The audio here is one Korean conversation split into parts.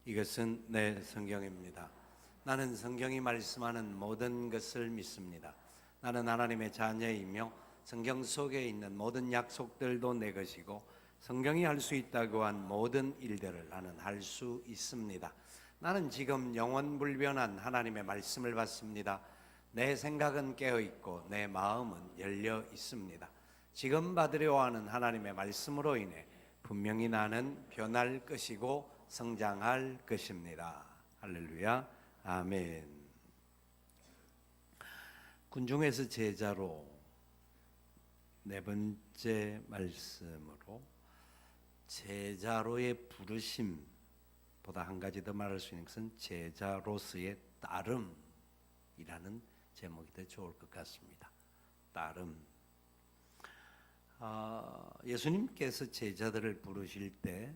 이것은 내 성경입니다. 나는 성경이 말씀하는 모든 것을 믿습니다. 나는 하나님의 자녀이며 성경 속에 있는 모든 약속들도 내 것이고 성경이 할 수 있다고 한 모든 일들을 나는 할 수 있습니다. 나는 지금 영원불변한 하나님의 말씀을 받습니다. 내 생각은 깨어 있고 내 마음은 열려 있습니다. 지금 받으려 하는 하나님의 말씀으로 인해 분명히 나는 변할 것이고 성장할 것입니다. 할렐루야, 아멘. 군중에서 제자로 네 번째 말씀으로 제자로의 부르심보다 한 가지 더 말할 수 있는 것은 제자로서의 따름이라는 제목이 더 좋을 것 같습니다. 따름. 예수님께서 제자들을 부르실 때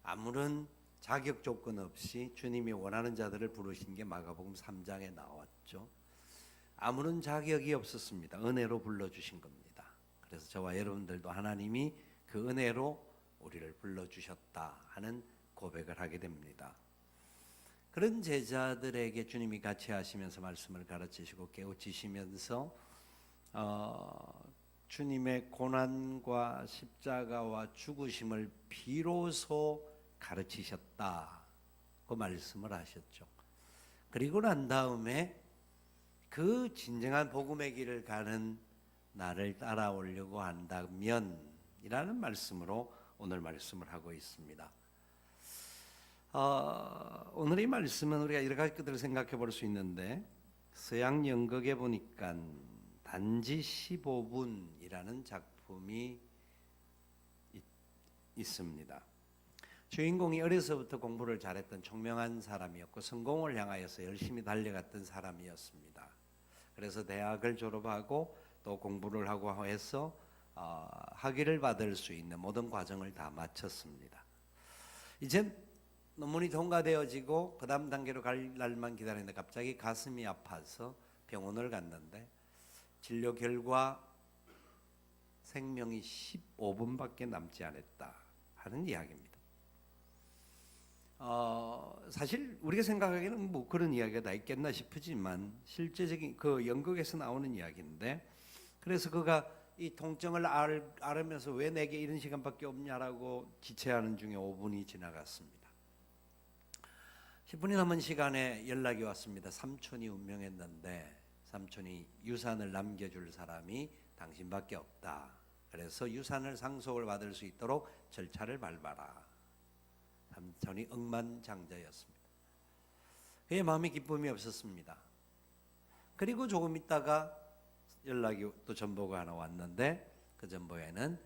아무런 자격 조건 없이 주님이 원하는 자들을 부르신 게 마가복음 3장에 나왔죠. 아무런 자격이 없었습니다. 은혜로 불러주신 겁니다. 그래서 저와 여러분들도 하나님이 그 은혜로 우리를 불러주셨다 하는 고백을 하게 됩니다. 그런 제자들에게 주님이 같이 하시면서 말씀을 가르치시고 깨우치시면서 주님의 고난과 십자가와 죽으심을 비로소 가르치셨다고 말씀을 하셨죠. 그리고 난 다음에 그 진정한 복음의 길을 가는 나를 따라오려고 한다면 이라는 말씀으로 오늘 말씀을 하고 있습니다. 오늘 이 말씀은 우리가 여러 가지 것들을 생각해 볼 수 있는데 서양 연극에 보니까 단지 15분이라는 작품이 있습니다. 주인공이 어려서부터 공부를 잘했던 총명한 사람이었고 성공을 향하여서 열심히 달려갔던 사람이었습니다. 그래서 대학을 졸업하고 또 공부를 하고 해서 학위를 받을 수 있는 모든 과정을 다 마쳤습니다. 이제 논문이 통과되어지고 그 다음 단계로 갈 날만 기다리는데 갑자기 가슴이 아파서 병원을 갔는데 진료 결과 생명이 15분밖에 남지 않았다 하는 이야기입니다. 사실 우리가 생각하기에는 뭐 그런 이야기가 다 있겠나 싶지만 실제적인 그 연극에서 나오는 이야기인데, 그래서 그가 이 통증을 앓으면서 왜 내게 이런 시간밖에 없냐라고 지체하는 중에 5분이 지나갔습니다. 10분이 남은 시간에 연락이 왔습니다. 삼촌이 운명했는데 삼촌이 유산을 남겨줄 사람이 당신밖에 없다. 그래서 유산을 상속을 받을 수 있도록 절차를 밟아라. 삼촌이 억만장자였습니다. 그의 마음에 기쁨이 없었습니다. 그리고 조금 있다가 연락이 또 전보가 하나 왔는데 그 전보에는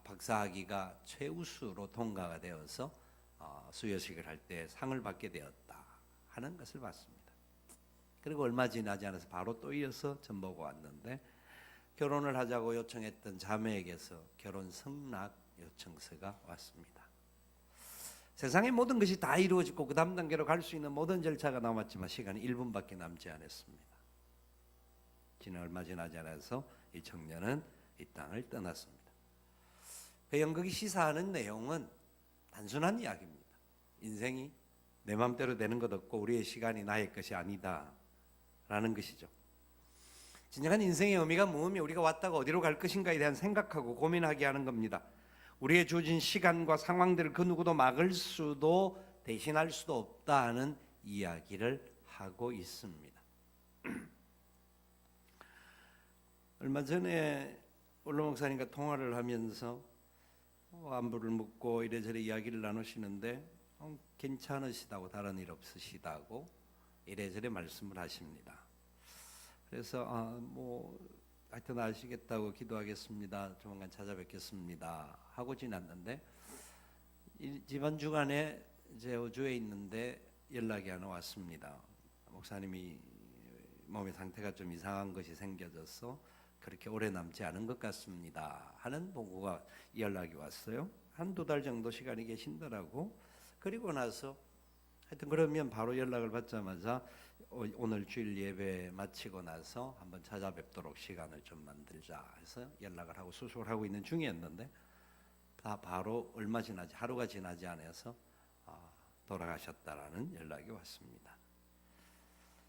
박사학위가 최우수로 통과가 되어서 수여식을 할 때 상을 받게 되었다 하는 것을 봤습니다. 그리고 얼마 지나지 않아서 바로 또 이어서 전보가 왔는데 결혼을 하자고 요청했던 자매에게서 결혼 승낙 요청서가 왔습니다. 세상의 모든 것이 다 이루어지고 그 다음 단계로 갈 수 있는 모든 절차가 남았지만 시간이 1분밖에 남지 않았습니다. 얼마 지나지 않아서 이 청년은 이 땅을 떠났습니다. 그 연극이 시사하는 내용은 단순한 이야기입니다. 인생이 내 마음대로 되는 것 없고 우리의 시간이 나의 것이 아니다 라는 것이죠. 진정한 인생의 의미가 무엇이며 우리가 왔다가 어디로 갈 것인가에 대한 생각하고 고민하게 하는 겁니다. 우리의 주어진 시간과 상황들을 그 누구도 막을 수도 대신할 수도 없다 하는 이야기를 하고 있습니다. 얼마 전에 원로 목사님과 통화를 하면서 안부를 묻고 이래저래 이야기를 나누시는데 괜찮으시다고, 다른 일 없으시다고 이래저래 말씀을 하십니다. 그래서 하여튼 아시겠다고 기도하겠습니다. 조만간 찾아뵙겠습니다 하고 지났는데 이번 주간에 제 호주에 있는데 연락이 하나 왔습니다. 목사님이 몸의 상태가 좀 이상한 것이 생겨져서 그렇게 오래 남지 않은 것 같습니다 하는 보고가 연락이 왔어요. 한두 달 정도 시간이 계신더라고. 그리고 나서 하여튼 그러면 바로 연락을 받자마자 오늘 주일 예배 마치고 나서 한번 찾아뵙도록 시간을 좀 만들자 해서 연락을 하고 수술을 하고 있는 중이었는데 바로 얼마 지나지 하루가 지나지 않아서 돌아가셨다라는 연락이 왔습니다.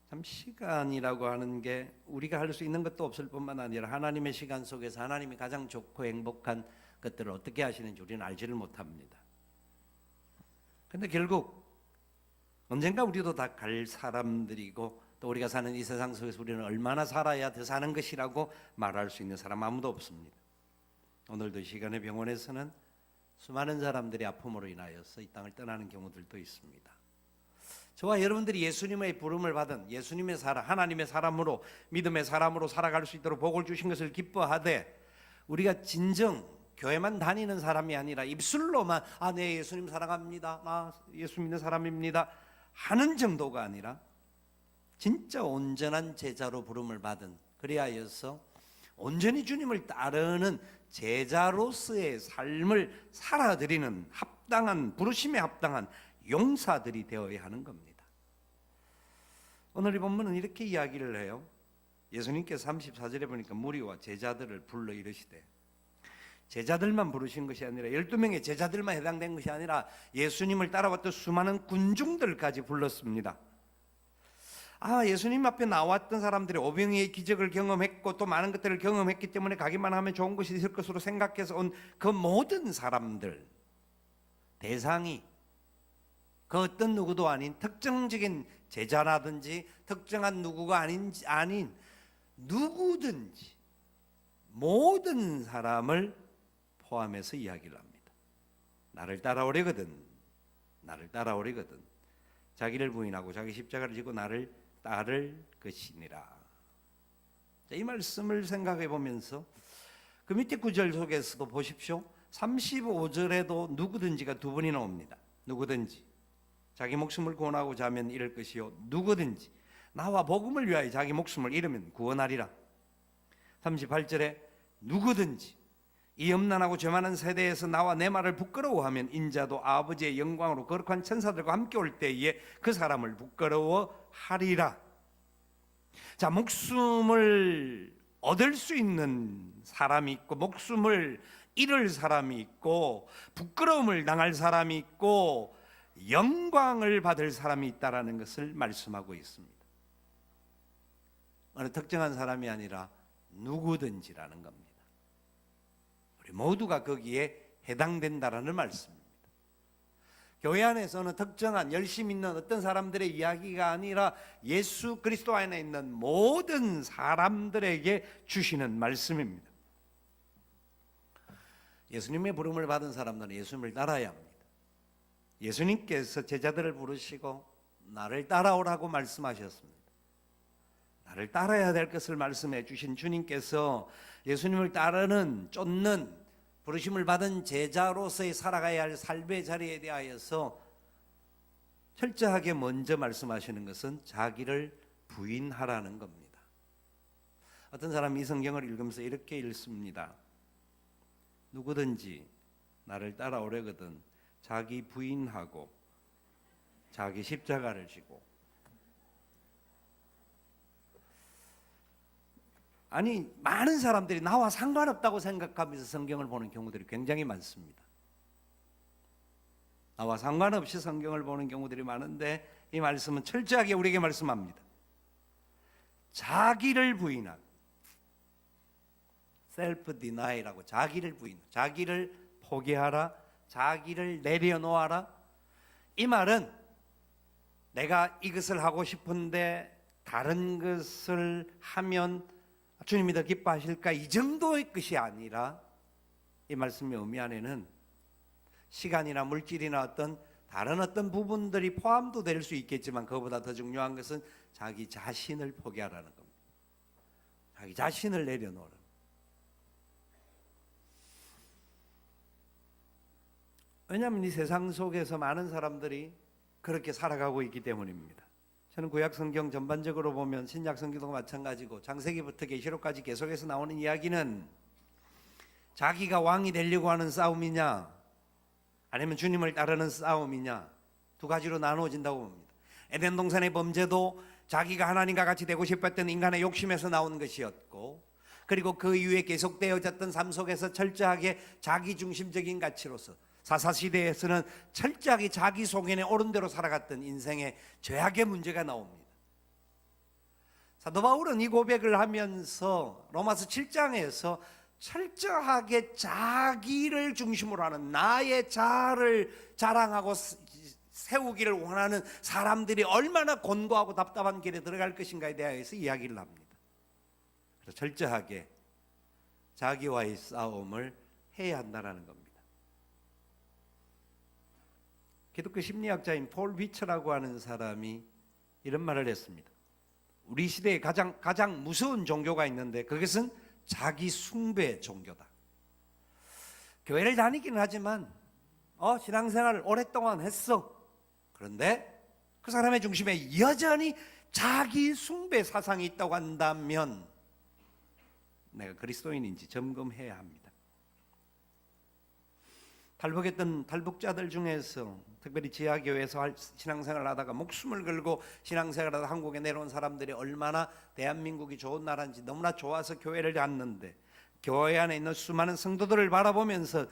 참 시간이라고 하는 게 우리가 할 수 있는 것도 없을 뿐만 아니라 하나님의 시간 속에서 하나님이 가장 좋고 행복한 것들을 어떻게 하시는지 우리는 알지를 못합니다. 그런데 결국 언젠가 우리도 다 갈 사람들이고, 또 우리가 사는 이 세상 속에서 우리는 얼마나 살아야 더 사는 것이라고 말할 수 있는 사람 아무도 없습니다. 오늘도 이 시간에 병원에서는 수많은 사람들이 아픔으로 인하여서 이 땅을 떠나는 경우들도 있습니다. 저와 여러분들이 예수님의 부름을 받은 예수님의 사람, 하나님의 사람으로, 믿음의 사람으로 살아갈 수 있도록 복을 주신 것을 기뻐하되, 우리가 진정 교회만 다니는 사람이 아니라 입술로만 네 예수님 사랑합니다, 나 예수 믿는 사람입니다 하는 정도가 아니라 진짜 온전한 제자로 부름을 받은, 그리하여서 온전히 주님을 따르는 제자로서의 삶을 살아드리는 합당한, 부르심에 합당한 용사들이 되어야 하는 겁니다. 오늘 이 본문은 이렇게 이야기를 해요. 예수님께서 34절에 보니까 무리와 제자들을 불러 이르시되, 제자들만 부르신 것이 아니라 12명의 제자들만 해당된 것이 아니라 예수님을 따라왔던 수많은 군중들까지 불렀습니다. 예수님 앞에 나왔던 사람들이 오병이의 기적을 경험했고 또 많은 것들을 경험했기 때문에 가기만 하면 좋은 것이 있을 것으로 생각해서 온 그 모든 사람들, 대상이 그 어떤 누구도 아닌 특정적인 제자라든지 특정한 누구가 아닌 누구든지 모든 사람을 포함해서 이야기를 합니다. 나를 따라오려거든, 나를 따라오려거든 자기를 부인하고 자기 십자가를 지고 나를 따를 것이니라. 이 말씀을 생각해 보면서 그 밑에 구절 속에서도 보십시오. 35절에도 누구든지가 두 번이나 옵니다. 누구든지 자기 목숨을 구원하고자 하면 잃을 것이요, 누구든지 나와 복음을 위하여 자기 목숨을 잃으면 구원하리라. 38절에 누구든지 이 염난하고 죄 많은 세대에서 나와 내 말을 부끄러워하면 인자도 아버지의 영광으로 거룩한 천사들과 함께 올 때에 그 사람을 부끄러워하리라. 자, 목숨을 얻을 수 있는 사람이 있고 목숨을 잃을 사람이 있고 부끄러움을 당할 사람이 있고 영광을 받을 사람이 있다라는 것을 말씀하고 있습니다. 어느 특정한 사람이 아니라 누구든지라는 겁니다. 우리 모두가 거기에 해당된다라는 말씀입니다. 교회 안에서는 특정한 열심히 있는 어떤 사람들의 이야기가 아니라 예수 그리스도 안에 있는 모든 사람들에게 주시는 말씀입니다. 예수님의 부름을 받은 사람들은 예수님을 따라야 합니다. 예수님께서 제자들을 부르시고 나를 따라오라고 말씀하셨습니다. 나를 따라야 될 것을 말씀해 주신 주님께서 예수님을 따르는, 쫓는, 부르심을 받은 제자로서의 살아가야 할 삶의 자리에 대하여서 철저하게 먼저 말씀하시는 것은 자기를 부인하라는 겁니다. 어떤 사람이 이 성경을 읽으면서 이렇게 읽습니다. 누구든지 나를 따라오려거든 자기 부인하고 자기 십자가를 지고. 아니, 많은 사람들이 나와 상관없다고 생각하면서 성경을 보는 경우들이 굉장히 많습니다. 나와 상관없이 성경을 보는 경우들이 많은데 이 말씀은 철저하게 우리에게 말씀합니다. 자기를 부인하고, 셀프 디나이라고, 자기를 부인, 자기를 포기하라, 자기를 내려놓아라. 이 말은 내가 이것을 하고 싶은데 다른 것을 하면 주님이 더 기뻐하실까, 이 정도의 것이 아니라 이 말씀의 의미 안에는 시간이나 물질이나 어떤 다른 어떤 부분들이 포함도 될 수 있겠지만 그것보다 더 중요한 것은 자기 자신을 포기하라는 겁니다. 자기 자신을 내려놓으라. 왜냐하면 이 세상 속에서 많은 사람들이 그렇게 살아가고 있기 때문입니다. 저는 구약 성경 전반적으로 보면 신약 성경도 마찬가지고 창세기부터 계시록까지 계속해서 나오는 이야기는 자기가 왕이 되려고 하는 싸움이냐 아니면 주님을 따르는 싸움이냐, 두 가지로 나누어진다고 봅니다. 에덴 동산의 범죄도 자기가 하나님과 같이 되고 싶었던 인간의 욕심에서 나온 것이었고, 그리고 그 이후에 계속되어졌던 삶 속에서 철저하게 자기중심적인 가치로서 사사시대에서는 철저하게 자기 소견에 옳은 대로 살아갔던 인생의 죄악의 문제가 나옵니다. 사도 바울은 이 고백을 하면서 로마서 7장에서 철저하게 자기를 중심으로 하는 나의 자아를 자랑하고 세우기를 원하는 사람들이 얼마나 곤고하고 답답한 길에 들어갈 것인가에 대해서 이야기를 합니다. 그래서 철저하게 자기와의 싸움을 해야 한다는 겁니다. 기독교 심리학자인 폴 비처라고 하는 사람이 이런 말을 했습니다. 우리 시대에 가장 무서운 종교가 있는데 그것은 자기 숭배 종교다. 교회를 다니기는 하지만 신앙생활을 오랫동안 했어. 그런데 그 사람의 중심에 여전히 자기 숭배 사상이 있다고 한다면 내가 그리스도인인지 점검해야 합니다. 탈북했던 탈북자들 중에서 특별히 지하교회에서 신앙생활을 하다가 목숨을 걸고 신앙생활을 하다 한국에 내려온 사람들이 얼마나 대한민국이 좋은 나라인지 너무나 좋아서 교회를 갔는데 교회 안에 있는 수많은 성도들을 바라보면서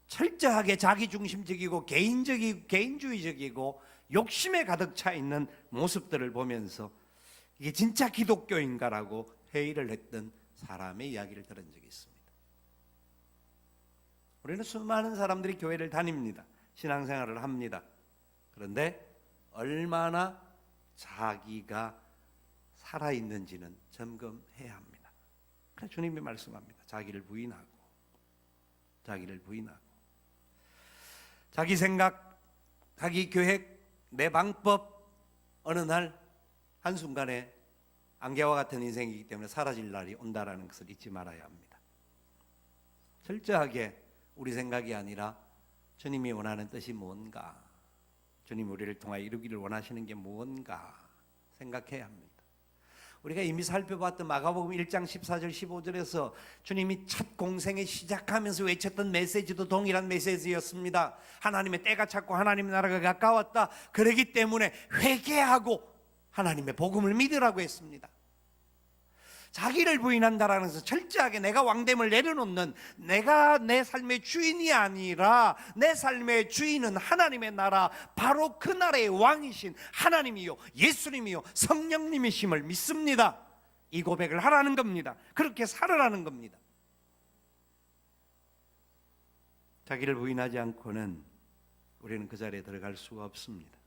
철저하게 자기중심적이고 개인주의적이고 욕심에 가득 차 있는 모습들을 보면서 이게 진짜 기독교인가라고 회의를 했던 사람의 이야기를 들은 적이 있습니다. 우리는 수많은 사람들이 교회를 다닙니다. 신앙생활을 합니다. 그런데 얼마나 자기가 살아있는지는 점검해야 합니다. 그래서 주님이 말씀합니다. 자기를 부인하고 자기 생각, 자기 계획, 내 방법 어느 날 한순간에 안개와 같은 인생이기 때문에 사라질 날이 온다라는 것을 잊지 말아야 합니다. 철저하게 우리 생각이 아니라 주님이 원하는 뜻이 뭔가, 주님이 우리를 통하여 이루기를 원하시는 게 뭔가 생각해야 합니다. 우리가 이미 살펴봤던 마가복음 1장 14절 15절에서 주님이 첫 공생에 시작하면서 외쳤던 메시지도 동일한 메시지였습니다. 하나님의 때가 찼고 하나님의 나라가 가까웠다. 그렇기 때문에 회개하고 하나님의 복음을 믿으라고 했습니다. 자기를 부인한다라는 것은 철저하게 내가 왕됨을 내려놓는, 내가 내 삶의 주인이 아니라 내 삶의 주인은 하나님의 나라, 바로 그 나라의 왕이신 하나님이요 예수님이요 성령님이심을 믿습니다. 이 고백을 하라는 겁니다. 그렇게 살아라는 겁니다. 자기를 부인하지 않고는 우리는 그 자리에 들어갈 수가 없습니다.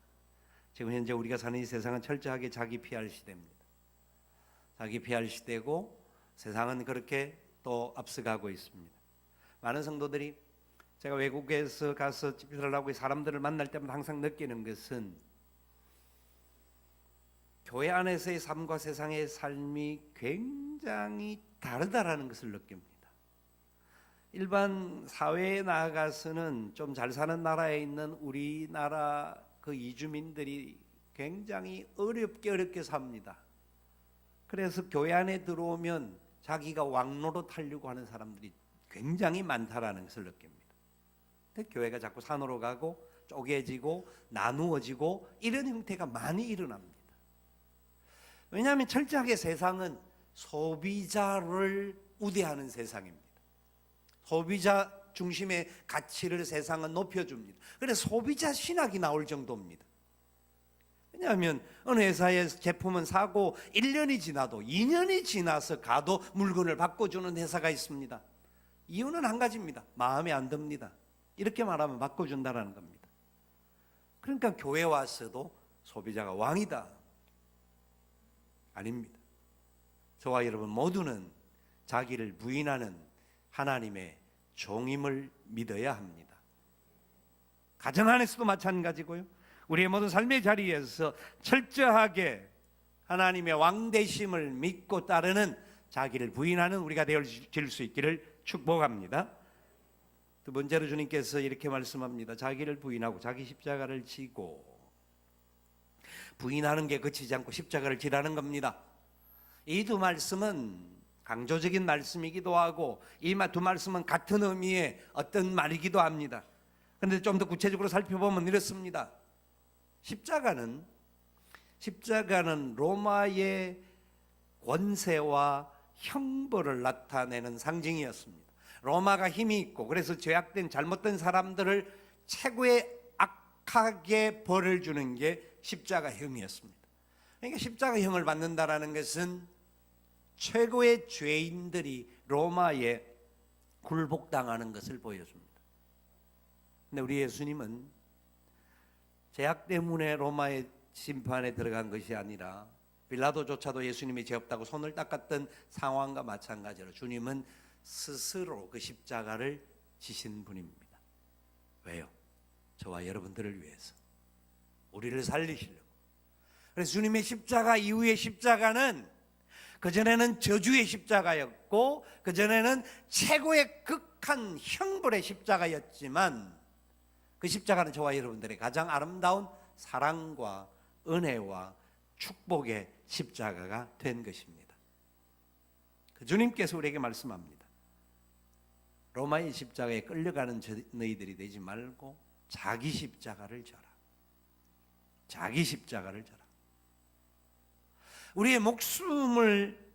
지금 현재 우리가 사는 이 세상은 철저하게 자기 PR 시대입니다. 자기 PR 시대고 세상은 그렇게 또 앞서가고 있습니다. 많은 성도들이 제가 외국에서 가서 집회를 하고 사람들을 만날 때마다 항상 느끼는 것은 교회 안에서의 삶과 세상의 삶이 굉장히 다르다라는 것을 느낍니다. 일반 사회에 나아가서는 좀 잘 사는 나라에 있는 우리나라 그 이주민들이 굉장히 어렵게 삽니다. 그래서 교회 안에 들어오면 자기가 왕노로 타려고 하는 사람들이 굉장히 많다라는 것을 느낍니다. 근데 교회가 자꾸 산으로 가고 쪼개지고 나누어지고 이런 형태가 많이 일어납니다. 왜냐하면 철저하게 세상은 소비자를 우대하는 세상입니다. 소비자 중심의 가치를 세상은 높여줍니다. 그래서 소비자 신학이 나올 정도입니다. 왜냐하면 어느 회사의 제품은 사고 1년이 지나도 2년이 지나서 가도 물건을 바꿔주는 회사가 있습니다. 이유는 한 가지입니다. 마음에 안 듭니다. 이렇게 말하면 바꿔준다는 겁니다. 그러니까 교회 와서도 소비자가 왕이다. 아닙니다. 저와 여러분 모두는 자기를 부인하는 하나님의 종임을 믿어야 합니다. 가정 안에서도 마찬가지고요. 우리의 모든 삶의 자리에서 철저하게 하나님의 왕되심을 믿고 따르는 자기를 부인하는 우리가 되어질 수 있기를 축복합니다. 두 번째로 주님께서 이렇게 말씀합니다. 자기를 부인하고 자기 십자가를 지고, 부인하는 게 그치지 않고 십자가를 지라는 겁니다. 이 두 말씀은 강조적인 말씀이기도 하고 이 두 말씀은 같은 의미의 어떤 말이기도 합니다. 그런데 좀 더 구체적으로 살펴보면 이렇습니다. 십자가는 로마의 권세와 형벌을 나타내는 상징이었습니다. 로마가 힘이 있고 그래서 죄악된 잘못된 사람들을 최고의 악하게 벌을 주는 게 십자가형이었습니다. 그러니까 십자가형을 받는다라는 것은 최고의 죄인들이 로마에 굴복당하는 것을 보여줍니다. 근데 우리 예수님은 죄악 때문에 로마의 심판에 들어간 것이 아니라 빌라도조차도 예수님이 죄 없다고 손을 닦았던 상황과 마찬가지로 주님은 스스로 그 십자가를 지신 분입니다. 왜요? 저와 여러분들을 위해서, 우리를 살리시려고. 그래서 주님의 십자가 이후의 십자가는 그전에는 저주의 십자가였고 그전에는 최고의 극한 형벌의 십자가였지만 그 십자가는 저와 여러분들의 가장 아름다운 사랑과 은혜와 축복의 십자가가 된 것입니다. 그 주님께서 우리에게 말씀합니다. 로마의 십자가에 끌려가는 너희들이 되지 말고 자기 십자가를 져라. 자기 십자가를 져라. 우리의 목숨을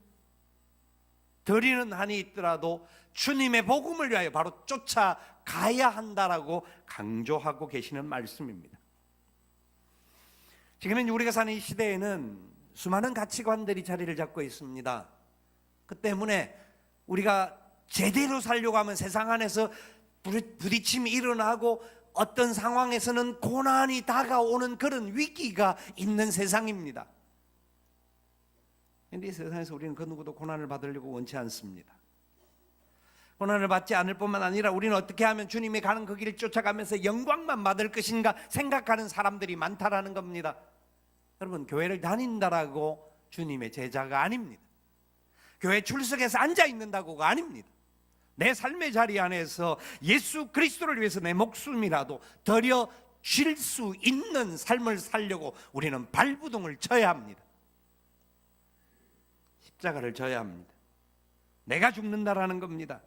드리는 한이 있더라도 주님의 복음을 위하여 바로 쫓아가야 한다라고 강조하고 계시는 말씀입니다. 지금 우리가 사는 이 시대에는 수많은 가치관들이 자리를 잡고 있습니다. 그 때문에 우리가 제대로 살려고 하면 세상 안에서 부딪힘이 일어나고 어떤 상황에서는 고난이 다가오는 그런 위기가 있는 세상입니다. 그런데 이 세상에서 우리는 그 누구도 고난을 받으려고 원치 않습니다. 고난을 받지 않을 뿐만 아니라 우리는 어떻게 하면 주님이 가는 그 길을 쫓아가면서 영광만 받을 것인가 생각하는 사람들이 많다라는 겁니다. 여러분, 교회를 다닌다라고 주님의 제자가 아닙니다. 교회 출석해서 앉아있는다고가 아닙니다. 내 삶의 자리 안에서 예수 그리스도를 위해서 내 목숨이라도 드려 줄 수 있는 삶을 살려고 우리는 발부둥을 쳐야 합니다. 십자가를 져야 합니다. 내가 죽는다라는 겁니다.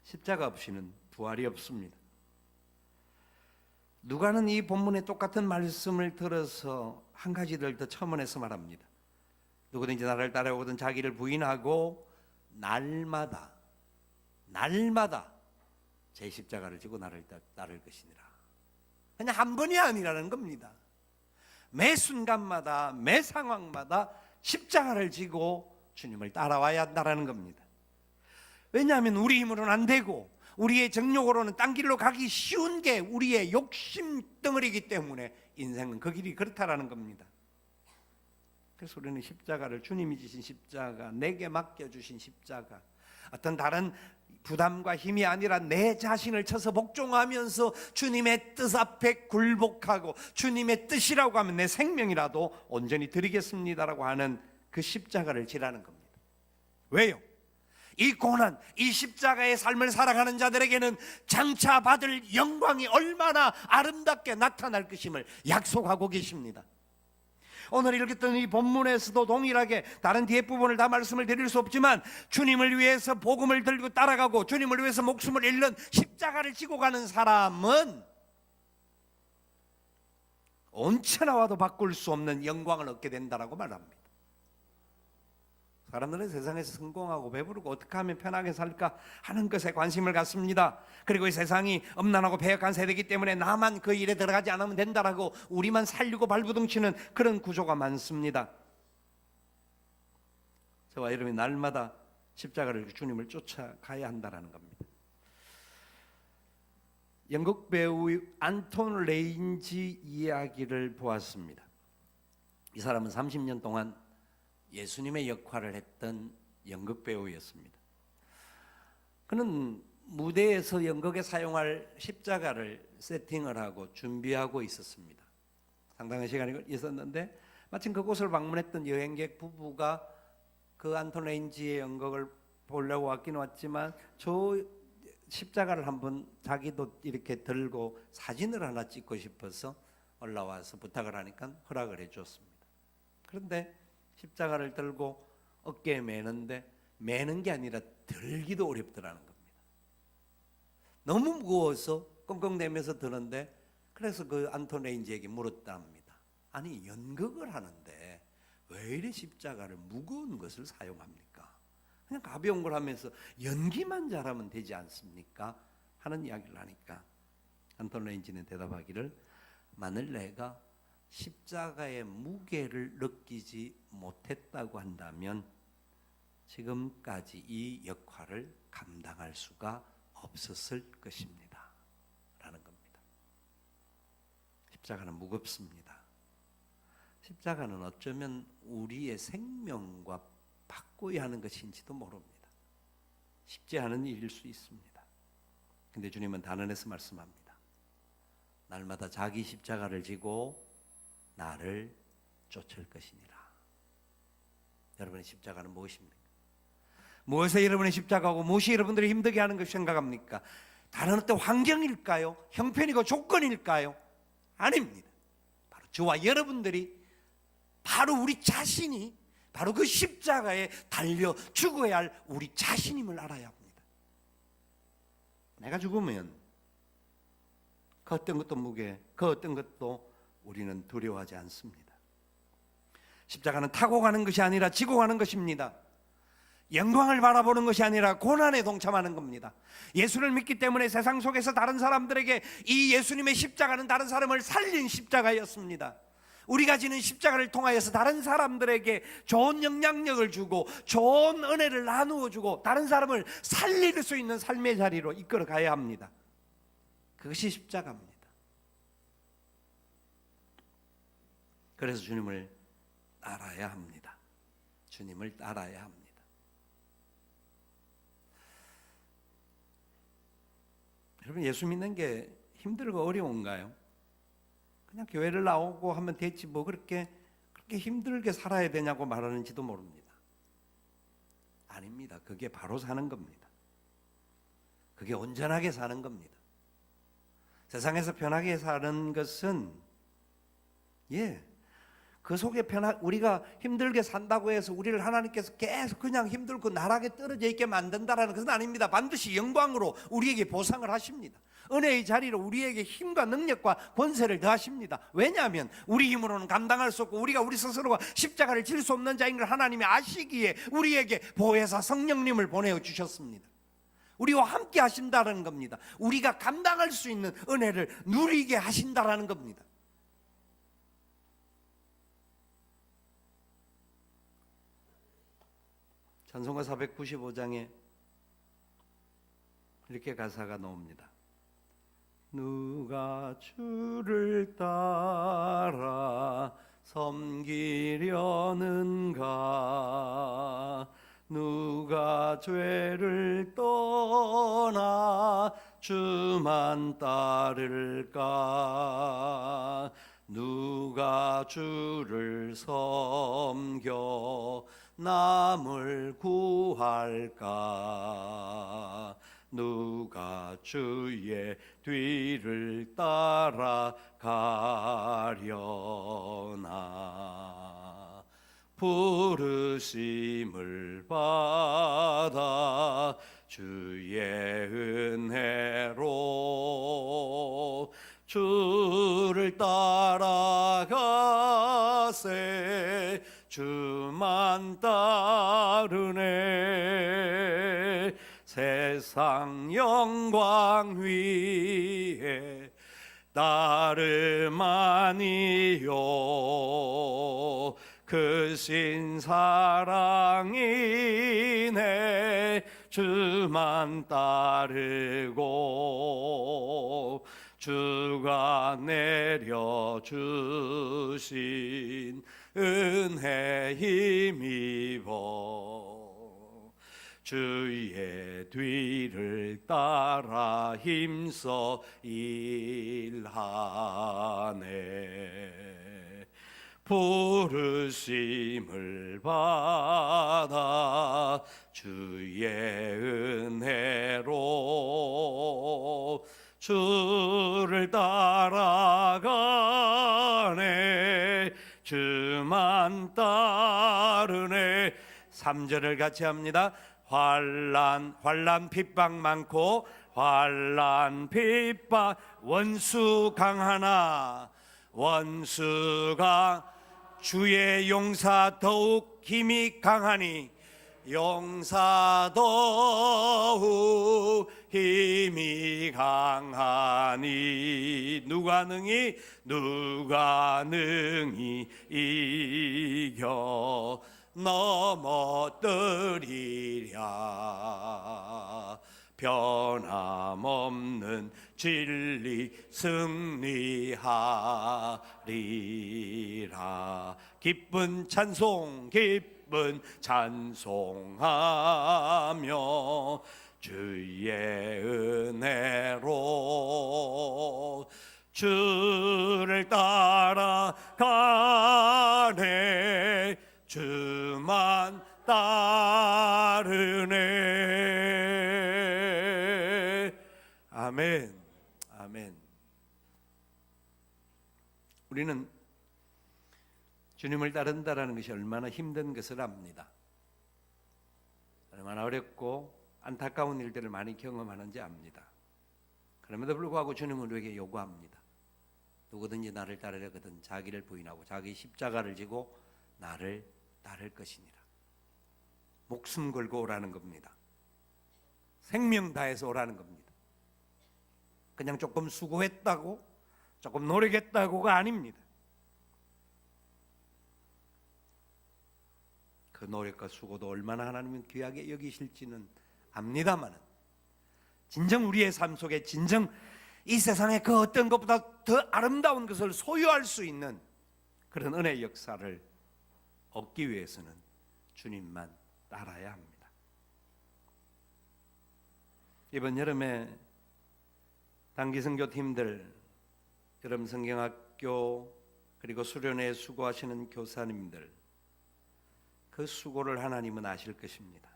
십자가 없이는 부활이 없습니다. 누가는 이 본문의 똑같은 말씀을 들어서 한 가지를 더 첨언해서 말합니다. 누구든지 나를 따라오거든 자기를 부인하고 날마다 제 십자가를 지고 나를 따를 것이니라. 그냥 한 번이 아니라는 겁니다. 매 순간마다 매 상황마다 십자가를 지고 주님을 따라와야 한다는 겁니다. 왜냐하면 우리 힘으로는 안 되고 우리의 정욕으로는 딴 길로 가기 쉬운 게 우리의 욕심 덩어리이기 때문에 인생은 그 길이 그렇다라는 겁니다. 그래서 우리는 십자가를, 주님이 지신 십자가, 내게 맡겨주신 십자가, 어떤 다른 부담과 힘이 아니라 내 자신을 쳐서 복종하면서 주님의 뜻 앞에 굴복하고 주님의 뜻이라고 하면 내 생명이라도 온전히 드리겠습니다라고 하는 그 십자가를 지라는 겁니다. 왜요? 이 고난, 이 십자가의 삶을 살아가는 자들에게는 장차 받을 영광이 얼마나 아름답게 나타날 것임을 약속하고 계십니다. 오늘 읽었던 이 본문에서도 동일하게 다른 뒤에 부분을 다 말씀을 드릴 수 없지만 주님을 위해서 복음을 들고 따라가고 주님을 위해서 목숨을 잃는 십자가를 지고 가는 사람은 온천하와도 바꿀 수 없는 영광을 얻게 된다라고 말합니다. 사람들은 세상에서 성공하고 배부르고 어떻게 하면 편하게 살까 하는 것에 관심을 갖습니다. 그리고 이 세상이 엄난하고 배역한 세대이기 때문에 나만 그 일에 들어가지 않으면 된다라고 우리만 살리고 발부둥치는 그런 구조가 많습니다. 저와 여러분이 날마다 십자가를 주님을 쫓아가야 한다는 겁니다. 영국 배우 안톤 레인지 이야기를 보았습니다. 이 사람은 30년 동안 예수님의 역할을 했던 연극 배우였습니다. 그는 무대에서 연극에 사용할 십자가를 세팅을 하고 준비하고 있었습니다. 상당한 시간이 있었는데 마침 그곳을 방문했던 여행객 부부가 그 안톤 레인지의 연극을 보려고 왔긴 왔지만 저 십자가를 한번 자기도 이렇게 들고 사진을 하나 찍고 싶어서 올라와서 부탁을 하니까 허락을 해줬습니다. 그런데 십자가를 들고 어깨에 매는데 매는 게 아니라 들기도 어렵더라는 겁니다. 너무 무거워서 끙끙대면서 드는데 그래서 그 안톤 레인지에게 물었답니다. 아니 연극을 하는데 왜 이래 십자가를 무거운 것을 사용합니까? 그냥 가벼운 걸 하면서 연기만 잘하면 되지 않습니까? 하는 이야기를 하니까 안톤 레인지는 대답하기를, 만일 내가 십자가의 무게를 느끼지 못했다고 한다면 지금까지 이 역할을 감당할 수가 없었을 것입니다 라는 겁니다. 십자가는 무겁습니다. 십자가는 어쩌면 우리의 생명과 바꿔야 하는 것인지도 모릅니다. 쉽지 않은 일일 수 있습니다. 근데 주님은 단언해서 말씀합니다. 날마다 자기 십자가를 지고 나를 쫓을 것이니라. 여러분의 십자가는 무엇입니까? 무엇에 여러분의 십자가고 무엇이 여러분들이 힘들게 하는 것을 생각합니까? 다른 어떤 환경일까요? 형편이고 조건일까요? 아닙니다. 바로 저와 여러분들이, 바로 우리 자신이 바로 그 십자가에 달려 죽어야 할 우리 자신임을 알아야 합니다. 내가 죽으면 그 어떤 것도 무게, 그 어떤 것도 우리는 두려워하지 않습니다. 십자가는 타고 가는 것이 아니라 지고 가는 것입니다. 영광을 바라보는 것이 아니라 고난에 동참하는 겁니다. 예수를 믿기 때문에 세상 속에서 다른 사람들에게 이 예수님의 십자가는 다른 사람을 살린 십자가였습니다. 우리가 지는 십자가를 통하여서 다른 사람들에게 좋은 영향력을 주고 좋은 은혜를 나누어 주고 다른 사람을 살릴 수 있는 삶의 자리로 이끌어 가야 합니다. 그것이 십자가입니다. 그래서 주님을 따라야 합니다. 주님을 따라야 합니다. 여러분, 예수 믿는 게 힘들고 어려운가요? 그냥 교회를 나오고 하면 됐지 뭐 그렇게 힘들게 살아야 되냐고 말하는지도 모릅니다. 아닙니다. 그게 바로 사는 겁니다. 그게 온전하게 사는 겁니다. 세상에서 편하게 사는 것은 그 속에 우리가 힘들게 산다고 해서 우리를 하나님께서 계속 그냥 힘들고 나락에 떨어져 있게 만든다라는 것은 아닙니다. 반드시 영광으로 우리에게 보상을 하십니다. 은혜의 자리로 우리에게 힘과 능력과 권세를 더하십니다. 왜냐하면 우리 힘으로는 감당할 수 없고 우리가 우리 스스로가 십자가를 질 수 없는 자인 걸 하나님이 아시기에 우리에게 보혜사 성령님을 보내어 주셨습니다. 우리와 함께 하신다는 겁니다. 우리가 감당할 수 있는 은혜를 누리게 하신다라는 겁니다. 찬송가 495장에 이렇게 가사가 나옵니다. 누가 주를 따라 섬기려는가? 누가 죄를 떠나 주만 따를까? 누가 주를 섬겨 남을 구할까? 누가 주의 뒤를 따라가려나? 부르심을 받아 주의 은혜로 주를 따라가세 주만 따르네. 세상 영광 위에 따름 아니요 그 신사랑이네. 주만 따르고 주가 내려주신 은혜 힘입어 주의 뒤를 따라 힘써 일하네. 부르심을 받아 주의 은혜로 주를 따라가네. 주만 따르네. 3절을 같이 합니다. 환난 핍박 많고 환난 핍박 원수 강하나 원수가 주의 용사 더욱 힘이 강하니 용사도 힘이 강하니 누가 능히 이겨 넘어뜨리랴. 변함없는 진리 승리하리라. 기쁜 찬송하며 주의 은혜로 주를 따라가네. 주만 따르네. 아멘. 아멘. 우리는 주님을 따른다라는 것이 얼마나 힘든 것을 압니다. 얼마나 어렵고 안타까운 일들을 많이 경험하는지 압니다. 그럼에도 불구하고 주님은 우리에게 요구합니다. 누구든지 나를 따르려거든 자기를 부인하고 자기 십자가를 지고 나를 따를 것이니라. 목숨 걸고 오라는 겁니다. 생명 다해서 오라는 겁니다. 그냥 조금 수고했다고, 조금 노력했다고가 아닙니다. 그 노력과 수고도 얼마나 하나님은 귀하게 여기실지는 압니다만, 진정 우리의 삶 속에 진정 이 세상에 그 어떤 것보다 더 아름다운 것을 소유할 수 있는 그런 은혜의 역사를 얻기 위해서는 주님만 따라야 합니다. 이번 여름에 단기선교 팀들, 여름 성경학교 그리고 수련회에 수고하시는 교사님들, 그 수고를 하나님은 아실 것입니다.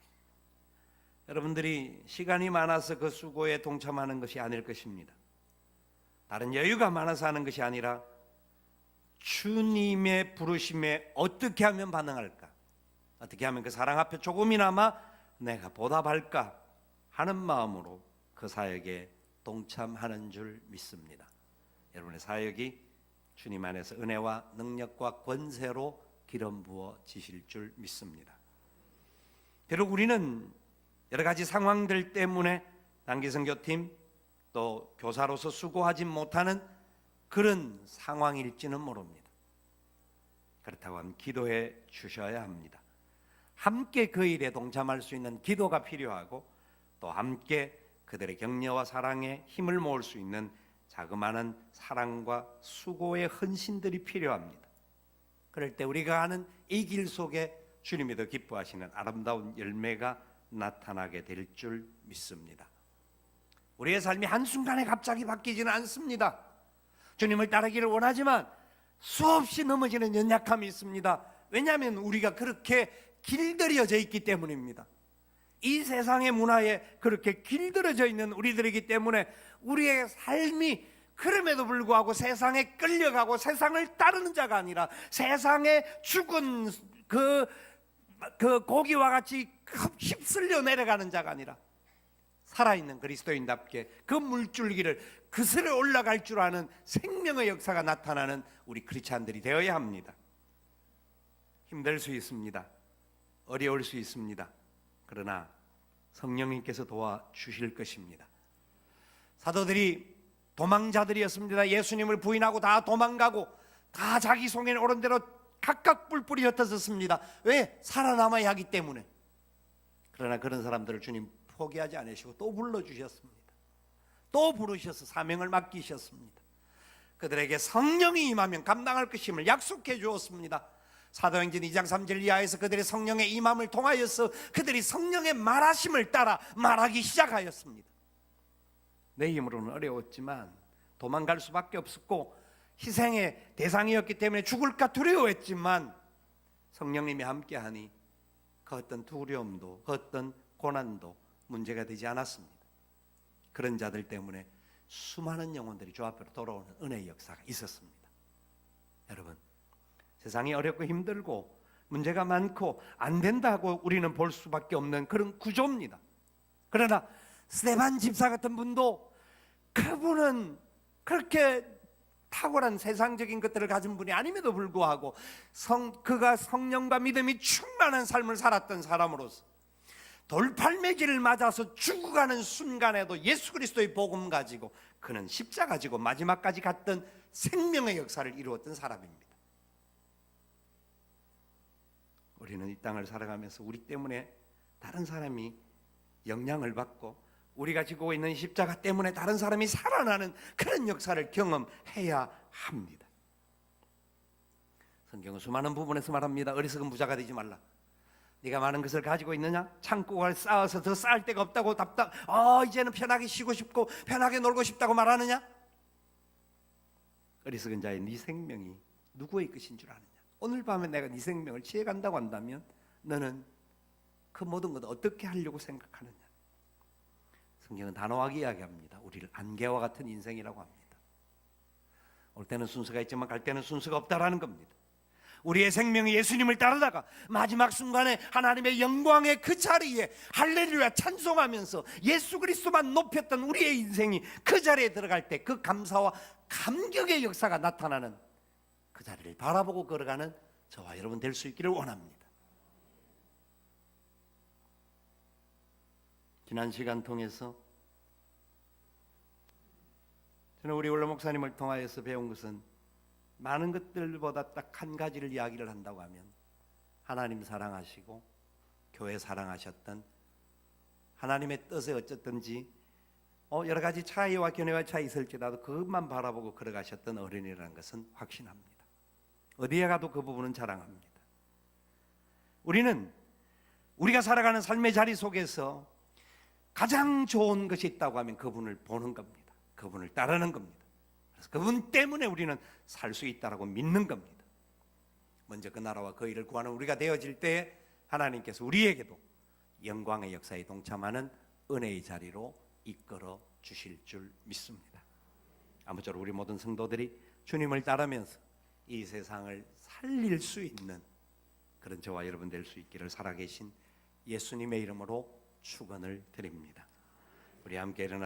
여러분들이 시간이 많아서 그 수고에 동참하는 것이 아닐 것입니다. 다른 여유가 많아서 하는 것이 아니라 주님의 부르심에 어떻게 하면 반응할까, 어떻게 하면 그 사랑 앞에 조금이나마 내가 보답할까 하는 마음으로 그 사역에 동참하는 줄 믿습니다. 여러분의 사역이 주님 안에서 은혜와 능력과 권세로 기름 부어지실 줄 믿습니다. 비록 우리는 여러 가지 상황들 때문에 단기선교팀 또 교사로서 수고하지 못하는 그런 상황일지는 모릅니다. 그렇다고 하면 기도해 주셔야 합니다. 함께 그 일에 동참할 수 있는 기도가 필요하고, 또 함께 그들의 격려와 사랑에 힘을 모을 수 있는 자그마한 사랑과 수고의 헌신들이 필요합니다. 그럴 때 우리가 하는 이 길 속에 주님이 더 기뻐하시는 아름다운 열매가 나타나게 될 줄 믿습니다. 우리의 삶이 한순간에 갑자기 바뀌지는 않습니다. 주님을 따르기를 원하지만 수없이 넘어지는 연약함이 있습니다. 왜냐하면 우리가 그렇게 길들여져 있기 때문입니다. 이 세상의 문화에 그렇게 길들여져 있는 우리들이기 때문에 우리의 삶이 그럼에도 불구하고 세상에 끌려가고 세상을 따르는 자가 아니라 세상에 죽은 그 고기와 같이 휩쓸려 내려가는 자가 아니라 살아있는 그리스도인답게 그 물줄기를 그스려 올라갈 줄 아는 생명의 역사가 나타나는 우리 크리스찬들이 되어야 합니다. 힘들 수 있습니다. 어려울 수 있습니다. 그러나 성령님께서 도와주실 것입니다. 사도들이 도망자들이었습니다. 예수님을 부인하고 다 도망가고 다 자기 손에 오른 대로 각각 뿔뿔이 흩어졌습니다. 왜? 살아남아야 하기 때문에. 그러나 그런 사람들을 주님 포기하지 않으시고 또 불러주셨습니다. 또 부르셔서 사명을 맡기셨습니다. 그들에게 성령이 임하면 감당할 것임을 약속해 주었습니다. 사도행전 2장 3절 이하에서 그들의 성령의 임함을 통하여서 그들이 성령의 말하심을 따라 말하기 시작하였습니다. 내 힘으로는 어려웠지만 도망갈 수밖에 없었고 희생의 대상이었기 때문에 죽을까 두려워했지만 성령님이 함께하니 그 어떤 두려움도 그 어떤 고난도 문제가 되지 않았습니다. 그런 자들 때문에 수많은 영혼들이 주 앞으로 돌아오는 은혜의 역사가 있었습니다. 여러분, 세상이 어렵고 힘들고 문제가 많고 안 된다고 우리는 볼 수밖에 없는 그런 구조입니다. 그러나 스데반 집사 같은 분도, 그분은 그렇게 탁월한 세상적인 것들을 가진 분이 아님에도 불구하고 그가 성령과 믿음이 충만한 삶을 살았던 사람으로서 돌팔매기를 맞아서 죽어가는 순간에도 예수 그리스도의 복음 가지고 그는 십자가 지고 마지막까지 갔던 생명의 역사를 이루었던 사람입니다. 우리는 이 땅을 살아가면서 우리 때문에 다른 사람이 영향을 받고 우리가 지고 있는 십자가 때문에 다른 사람이 살아나는 그런 역사를 경험해야 합니다. 성경은 수많은 부분에서 말합니다. 어리석은 부자가 되지 말라. 네가 많은 것을 가지고 있느냐? 창고를 쌓아서 더 쌓을 데가 없다고 이제는 편하게 쉬고 싶고 편하게 놀고 싶다고 말하느냐? 어리석은 자의 네 생명이 누구의 것인 줄 아느냐? 오늘 밤에 내가 네 생명을 취해간다고 한다면 너는 그 모든 것을 어떻게 하려고 생각하느냐? 성경은 단호하게 이야기합니다. 우리를 안개와 같은 인생이라고 합니다. 올 때는 순서가 있지만 갈 때는 순서가 없다라는 겁니다. 우리의 생명이 예수님을 따르다가 마지막 순간에 하나님의 영광의 그 자리에 할렐루야 찬송하면서 예수 그리스도만 높였던 우리의 인생이 그 자리에 들어갈 때 그 감사와 감격의 역사가 나타나는 그 자리를 바라보고 걸어가는 저와 여러분 될 수 있기를 원합니다. 지난 시간 통해서 저는 우리 원로 목사님을 통하여서 배운 것은 많은 것들보다 딱 한 가지를 이야기를 한다고 하면 하나님 사랑하시고 교회 사랑하셨던 하나님의 뜻에 어쨌든지 여러 가지 차이와 견해와 차이 있을지라도 그것만 바라보고 걸어가셨던 어른이라는 것은 확신합니다. 어디에 가도 그 부분은 자랑합니다. 우리는 우리가 살아가는 삶의 자리 속에서 가장 좋은 것이 있다고 하면 그분을 보는 겁니다. 그분을 따르는 겁니다. 그래서 그분 때문에 우리는 살 수 있다라고 믿는 겁니다. 먼저 그 나라와 그 일을 구하는 우리가 되어질 때 하나님께서 우리에게도 영광의 역사에 동참하는 은혜의 자리로 이끌어 주실 줄 믿습니다. 아무쪼록 우리 모든 성도들이 주님을 따르면서 이 세상을 살릴 수 있는 그런 저와 여러분 될 수 있기를 살아계신 예수님의 이름으로 축원을 드립니다. 우리 함께 일어나